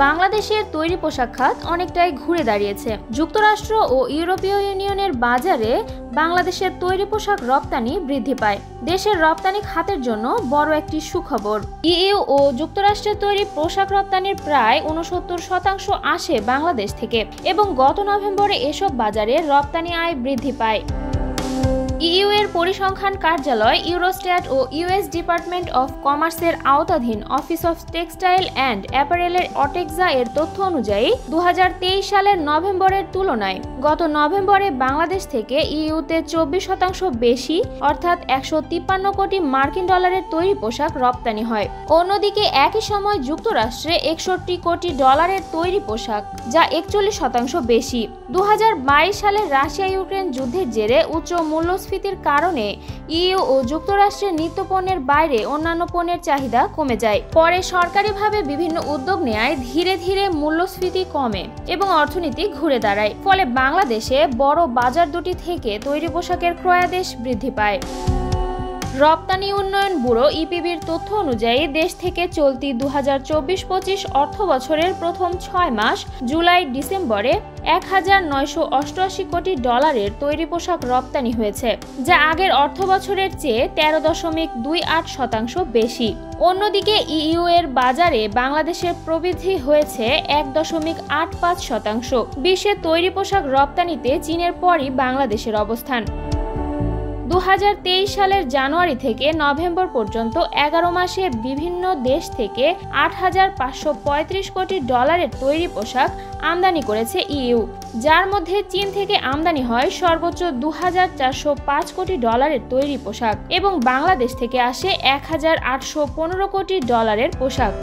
বাংলাদেশের তৈরি পোশাক খাত অনেকটাই ঘুরে দাঁড়িয়েছে। যুক্তরাষ্ট্র ও ইউরোপীয় ইউনিয়নের বাজারে বাংলাদেশের তৈরি পোশাক রপ্তানি বৃদ্ধি পায়। দেশের রপ্তানি খাতের জন্য বড় একটি সুখবর। ইইউ ও যুক্তরাষ্ট্রের তৈরি পোশাক রপ্তানির প্রায় ৬৯% আসে বাংলাদেশ থেকে এবং গত নভেম্বরে এসব বাজারে রপ্তানি আয় বৃদ্ধি পায়। ইইউ এর পরিসংখ্যান কার্যালয় ইউরোস্ট্যাট ও ইউএস ডিপার্টমেন্ট অফ কমার্সের আওতাধীন অফিস অফ টেক্সটাইল অ্যান্ড অ্যাপারেলের অটেক্সা এর তথ্য অনুযায়ী ২০২৩ সালের নভেম্বরের তুলনায় গত নভেম্বরে বাংলাদেশ থেকে ইইউতে ২৪% বেশি অর্থাৎ ১৫৩ কোটি মার্কিন ডলারের তৈরি পোশাক রপ্তানি হয়। অন্যদিকে একই সময় যুক্তরাষ্ট্রে ৬১ কোটি ডলারের তৈরি পোশাক, যা ৪১% বেশি। ২০২২ সালের রাশিয়া ইউক্রেন যুদ্ধের জেরে উচ্চ মূল্যস্ফীতির কারণে ইইউ ও যুক্তরাষ্ট্রের নিত্যপণ্যের বাইরে অন্যান্য পণ্যের চাহিদা কমে যায়। পরে সরকারিভাবে বিভিন্ন উদ্যোগ নেয় ধীরে ধীরে মূল্যস্ফীতি কমে এবং অর্থনীতি ঘুরে দাঁড়ায়। ফলে বাংলাদেশে বড় বাজার দুটি থেকে তৈরি পোশাকের ক্রয়াদেশ বৃদ্ধি পায়। রপ্তানি উন্নয়ন ব্যুরো ইপিবির তথ্য অনুযায়ী দেশ থেকে চলতি ২০২৪-২৫ অর্থ বছরের প্রথম ৬ মাস জুলাই ডিসেম্বরে ১,৯৮৮ কোটি ডলারের তৈরি পোশাক রপ্তানি হয়েছে, যা আগের অর্থ বছরের চেয়ে ১৩.২৮% বেশি। অন্যদিকে ইইউ এর বাজারে বাংলাদেশের প্রবৃদ্ধি হয়েছে ১.৮৫%। বিশ্বে তৈরি পোশাক রপ্তানিতে চীনের পরই বাংলাদেশের অবস্থান। ২০২৩ সালের জানুয়ারি থেকে নভেম্বর পর্যন্ত ১১ মাসে বিভিন্ন দেশ থেকে ৮,৫৩৫ কোটি ডলারের তৈরি পোশাক আমদানি করেছে ইইউ, যার মধ্যে চীন থেকে আমদানি হয় সর্বোচ্চ ২,৪০৫ কোটি ডলারের তৈরি পোশাক এবং বাংলাদেশ থেকে আসে ১,৮১৫ কোটি ডলারের পোশাক।